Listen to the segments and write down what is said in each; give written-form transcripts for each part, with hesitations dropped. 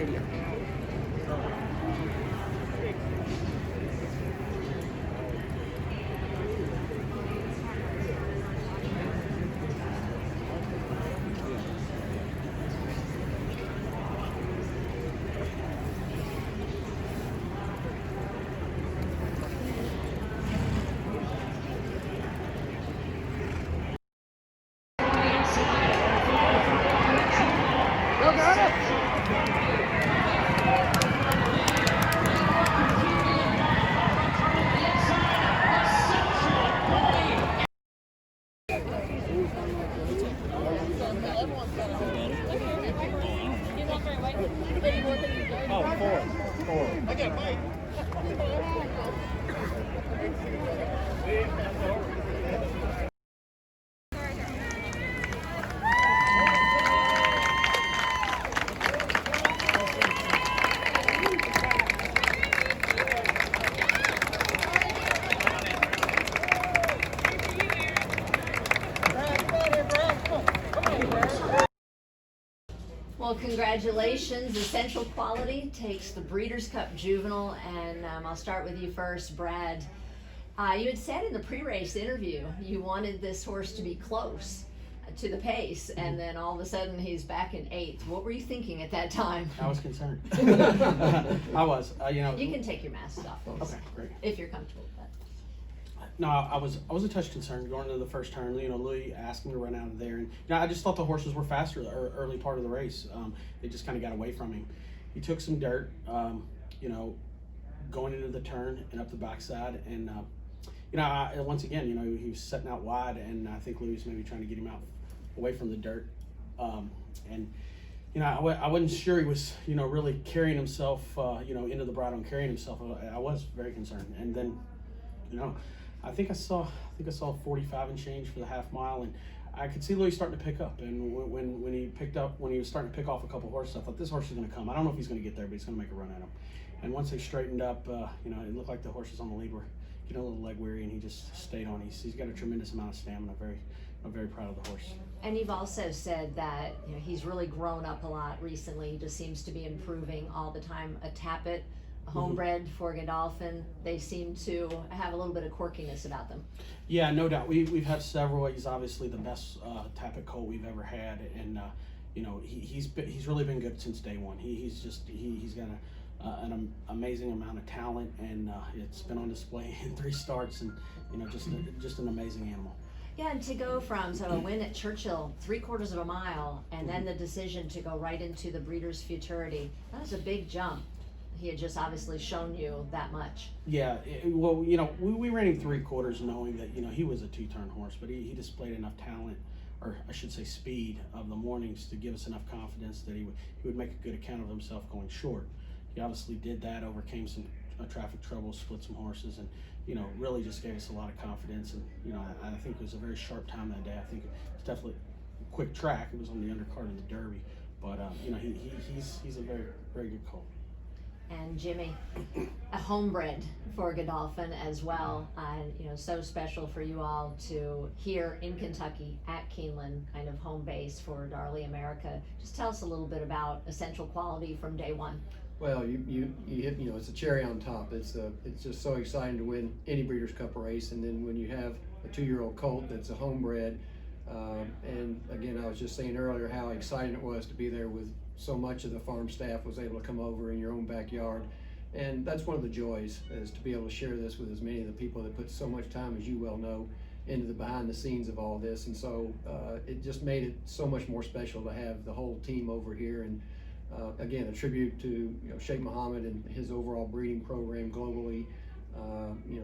video. Well, congratulations. Essential Quality takes the Breeders' Cup Juvenile, and I'll start with you first, Brad. You had said in the pre-race interview you wanted this horse to be close to the pace, and then all of a sudden he's back in 8th. What were you thinking at that time? I was concerned. I was, You can take your mask off, Okay, great. if you're comfortable with that. No, I was a touch concerned going into the first turn. Louis asked him to run out of there, and I just thought the horses were faster the early part of the race. They just kind of got away from him. He took some dirt, going into the turn and up the backside, and once again, he was setting out wide, and I think Louis was maybe trying to get him out away from the dirt, and. I wasn't sure he was, really carrying himself, into the bridle and carrying himself. I was very concerned, and then, I think I saw 45 and change for the half mile, and I could see Louis starting to pick up. And when he was starting to pick off a couple horses, I thought this horse is going to come. I don't know if he's going to get there, but he's going to make a run at him. And once they straightened up, it looked like the horses on the lead were getting a little leg weary, and he just stayed on. He's got a tremendous amount of stamina. I'm very proud of the horse. And you've also said that he's really grown up a lot recently. He just seems to be improving all the time. A Tapit Homebred for Godolphin, they seem to have a little bit of quirkiness about them. Yeah, no doubt. We've had several. He's obviously the best Tapit colt we've ever had, and he's really been good since day one. He's got an amazing amount of talent, and it's been on display in 3 starts, and just an amazing animal. Yeah, and to go from a win at Churchill, 3/4 of a mile, and then the decision to go right into the Breeders' Futurity, that was a big jump. He had just obviously shown you that much. Yeah, we ran him 3/4 knowing that, he was a 2-turn horse, but he displayed enough talent, or I should say speed, of the mornings to give us enough confidence that he would make a good account of himself going short. He obviously did that, overcame some traffic trouble, split some horses, and really just gave us a lot of confidence. And I think it was a very sharp time that day. I think it's definitely a quick track. It was on the undercard of the Derby, but he's a very, very good colt. And Jimmy, a homebred for Godolphin as well. So special for you all to here in Kentucky at Keeneland, kind of home base for Darley America. Just tell us a little bit about Essential Quality from day one. Well, you hit, it's a cherry on top. It's just so exciting to win any Breeders' Cup race, and then when you have a 2-year-old colt that's a homebred, and again, I was just saying earlier how exciting it was to be there with so much of the farm staff was able to come over in your own backyard, and that's one of the joys, is to be able to share this with as many of the people that put so much time, as you well know, into the behind the scenes of all this. And so it just made it so much more special to have the whole team over here. And again, a tribute to Sheikh Mohammed and his overall breeding program globally.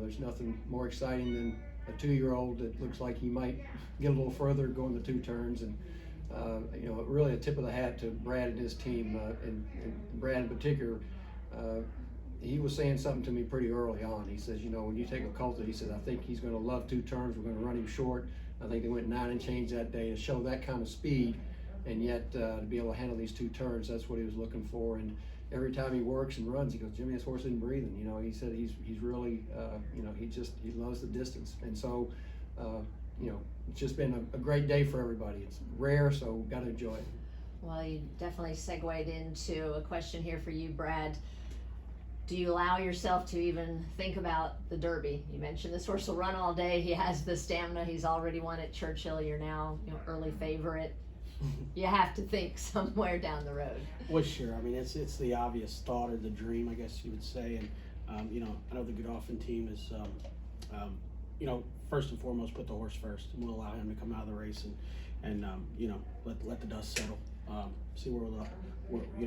There's nothing more exciting than a 2-year-old that looks like he might get a little further going the 2 turns. And really a tip of the hat to Brad and his team, and Brad in particular. He was saying something to me pretty early on. He says, when you take a colt, he says, I think he's going to love 2 turns. We're going to run him short. I think they went 9 and change that day to show that kind of speed, and yet to be able to handle these 2 turns, that's what he was looking for. And every time he works and runs, he goes, Jimmy, this horse isn't breathing. He said he's really, he loves the distance. And so, it's just been a great day for everybody. It's rare, so got to enjoy it. Well, you definitely segued into a question here for you, Brad. Do you allow yourself to even think about the Derby? You mentioned this horse will run all day. He has the stamina. He's already won at Churchill. You're now, early favorite. You have to think somewhere down the road. Well, sure. I mean, it's the obvious thought or the dream, I guess you would say. And I know the Godolphin team is, first and foremost, put the horse first, and we'll allow him to come out of the race and let the dust settle. See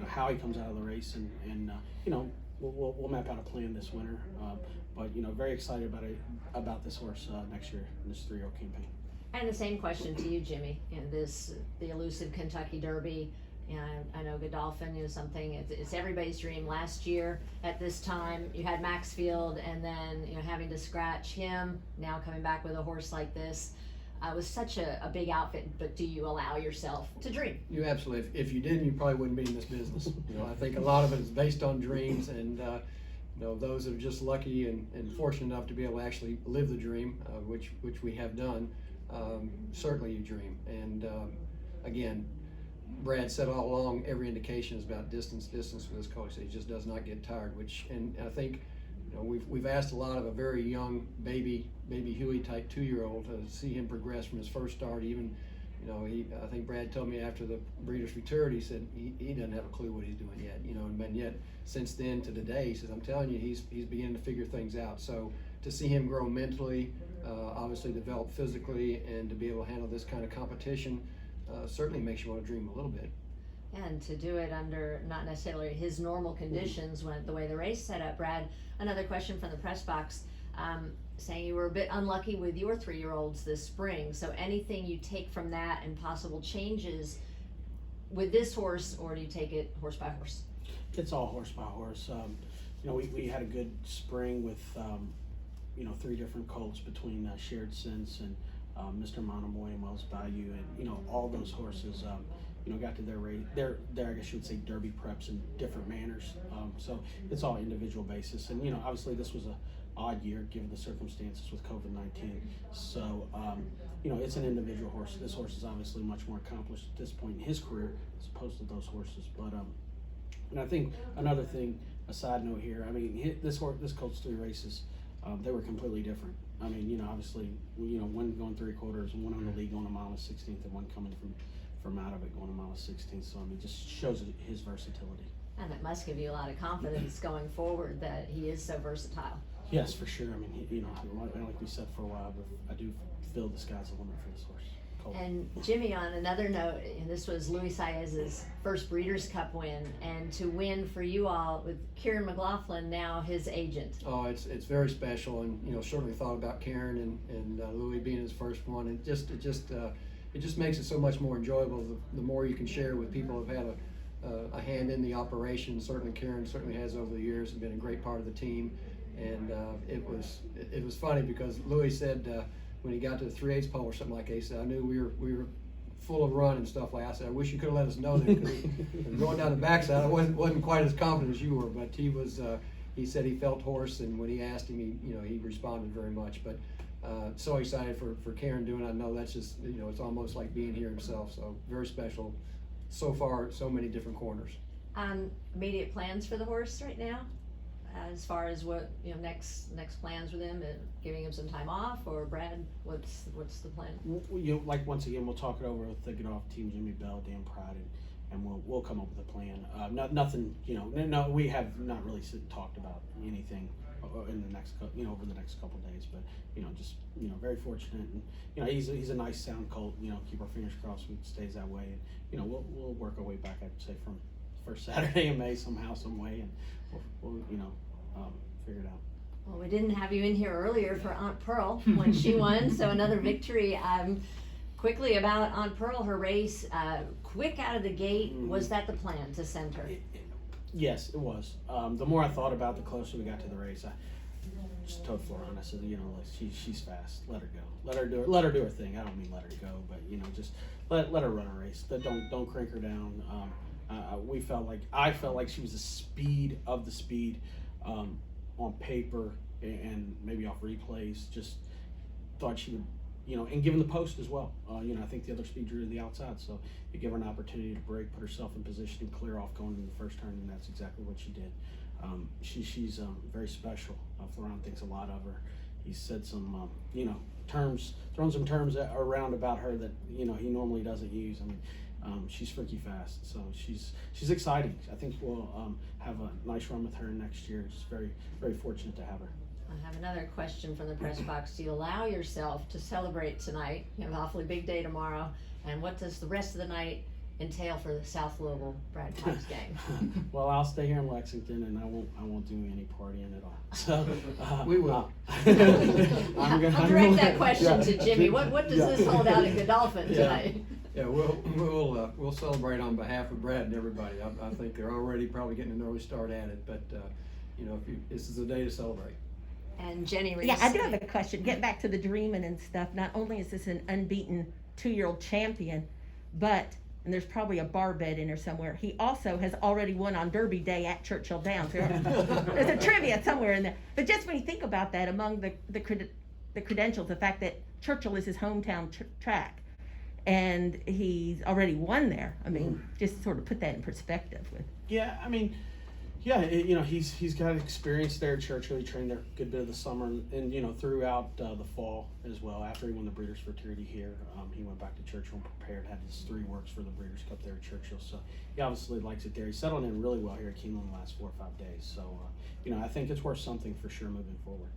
how he comes out of the race, and we'll map out a plan this winter. But very excited about this horse next year in this 3-year-old campaign. And the same question to you, Jimmy. The elusive Kentucky Derby. I know Godolphin is something. It's everybody's dream. Last year at this time, you had Maxfield, and then having to scratch him. Now coming back with a horse like this. It was such a big outfit, but do you allow yourself to dream? You absolutely. If you didn't, you probably wouldn't be in this business. I think a lot of it is based on dreams, and those that are just lucky and fortunate enough to be able to actually live the dream, which we have done. Certainly, you dream. And again, Brad said all along, every indication is about distance for this coach. He just does not get tired. And I think we've asked a lot of a very young baby Huey type 2-year-old to see him progress from his first start. Even I think Brad told me after the breeders returned, he said he doesn't have a clue what he's doing yet. And yet since then to today, he says, I'm telling you, he's beginning to figure things out. So to see him grow mentally, obviously develop physically, and to be able to handle this kind of competition certainly makes you want to dream a little bit. And to do it under not necessarily his normal conditions, when the way the race set up. Brad, another question from the press box, saying you were a bit unlucky with your 3-year-olds this spring. So anything you take from that and possible changes with this horse, or do you take it horse by horse? It's all horse by horse. We had a good spring with 3 different colts between Shared Sense and Mr. Monomoy and Wells Bayou, and all those horses got to their race, their I guess you would say Derby preps in different manners. So it's all individual basis, and obviously this was a odd year given the circumstances with COVID-19. So it's an individual horse. This horse is obviously much more accomplished at this point in his career as opposed to those horses. But and I think another thing, a side note here. I mean, this colt's 3 races, they were completely different. I mean, obviously, one going 3/4, and one on the lead going a mile and 16th, and one coming from out of it going a mile and 16th. So I mean, just shows his versatility. And it must give you a lot of confidence going forward that he is so versatile. Yes, for sure. I mean, like we said for a while, but I do feel the sky's the limit for this horse. Colt. And Jimmy, on another note, this was Luis Saez's first Breeders' Cup win, and to win for you all with Kieran McLaughlin, now his agent. Oh, it's very special, and certainly thought about Kieran and Louis being his first one. It just makes it so much more enjoyable. The more you can share with people who've had a hand in the operation. Certainly Kieran has over the years, and been a great part of the team. And it was funny because Louis said when he got to the 3/8 pole or something like that, he said, I knew we were full of run and stuff like that. I said, I wish you could have let us know that, because going down the backside, I wasn't quite as confident as you were, but he was. He said he felt horse, and when he asked him, he responded very much. But so excited for Kieran doing it. I know that's just it's almost like being here himself. So very special. So far, so many different corners. Immediate plans for the horse right now, as far as what next plans with him, giving him some time off, or Brad, what's the plan? Like once again, we'll talk it over with the Godolphin team, Jimmy Bell, Dan Pride, and we'll come up with a plan. Nothing, no, we have not really talked about anything in the next over the next couple of days, but just very fortunate, and he's a nice sound colt. Keep our fingers crossed it stays that way, and we'll work our way back, I'd say, from first Saturday in May somehow, some way, and we'll figure it out. Well, we didn't have you in here earlier for Aunt Pearl when she won, so another victory. Quickly about Aunt Pearl, her race, quick out of the gate. Mm-hmm. Was that the plan to send her? Yes, it was. The more I thought about it, the closer we got to the race, I just told Florin, I said, she's fast. Let her go. Let her do her thing. I don't mean let her go, but just let her run a race. Don't crank her down. I felt like she was the speed of the speed on paper and maybe off replays. Just thought she would you know, and given the post as well. You know, I think the other speed drew to the outside, so you give her an opportunity to break, put herself in position, and clear off going into the first turn, and that's exactly what she did. She's very special. Florian thinks a lot of her. He said some, you know, thrown some terms around about her that, you know, he normally doesn't use. I mean, she's freaky fast, so she's exciting. I think we'll have a nice run with her next year. Just very, very fortunate to have her. I have another question from the press box. Do you allow yourself to celebrate tonight? You have an awfully big day tomorrow. And what does the rest of the night entail for the South Louisville Brad Cox game? Well, I'll stay here in Lexington, and I won't do any partying at all. So We will. I'll direct that question to Jimmy. What does this hold out in Godolphin tonight? Yeah, we'll celebrate on behalf of Brad and everybody. I think they're already probably getting an early start at it, but you know, this is a day to celebrate. And Jenny Reese. Yeah, I do have a question. Get back to the dreaming and stuff. Not only is this an unbeaten 2-year-old champion, but, and there's probably a bar bed in there somewhere, he also has already won on Derby Day at Churchill Downs. There's a trivia somewhere in there. But just when you think about that, among the credentials, the fact that Churchill is his hometown track, and he's already won there. I mean, just sort of put that in perspective with. Yeah, I mean, yeah, you know, he's got experience there at Churchill. He trained there a good bit of the summer, and you know, throughout the fall as well. After he won the Breeders' Fraternity here, he went back to Churchill and prepared, had his 3 works for the Breeders' Cup there at Churchill. So he obviously likes it there. He's settled in really well here at Keeneland the last 4 or 5 days. So you know, I think it's worth something for sure moving forward.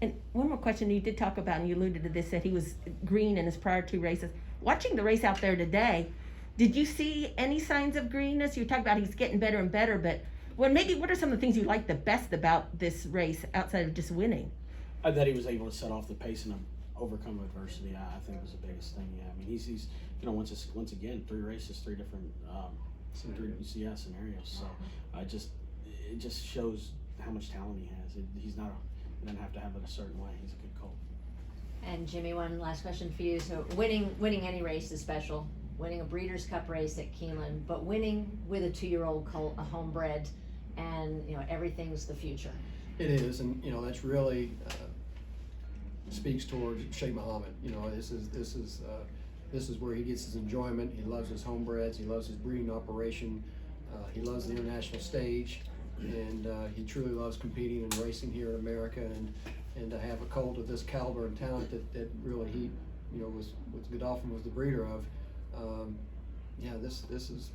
And one more question you did talk about, and you alluded to this, that he was green in his prior 2 races. Watching the race out there today, did you see any signs of greenness? You talked about he's getting better and better, but what are some of the things you like the best about this race outside of just winning? That he was able to set off the pace and overcome adversity. I think was the biggest thing. Yeah, I mean, he's you know, once again 3 races, 3 different scenarios. So it just shows how much talent he has. He doesn't have to have it a certain way. He's a good colt. And Jimmy, one last question for you. So winning any race is special. Winning a Breeders' Cup race at Keeneland, but winning with a 2-year-old colt, a homebred, and you know, everything's the future. It is, and you know, that's really speaks towards Sheikh Muhammad. You know, this is where he gets his enjoyment. He loves his homebreds. He loves his breeding operation. He loves the international stage, and he truly loves competing and racing here in America. And to have a colt of this caliber and talent that really he, you know, was Godolphin was the breeder of. Yeah, this is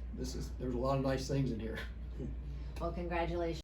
there's a lot of nice things in here. Well, congratulations.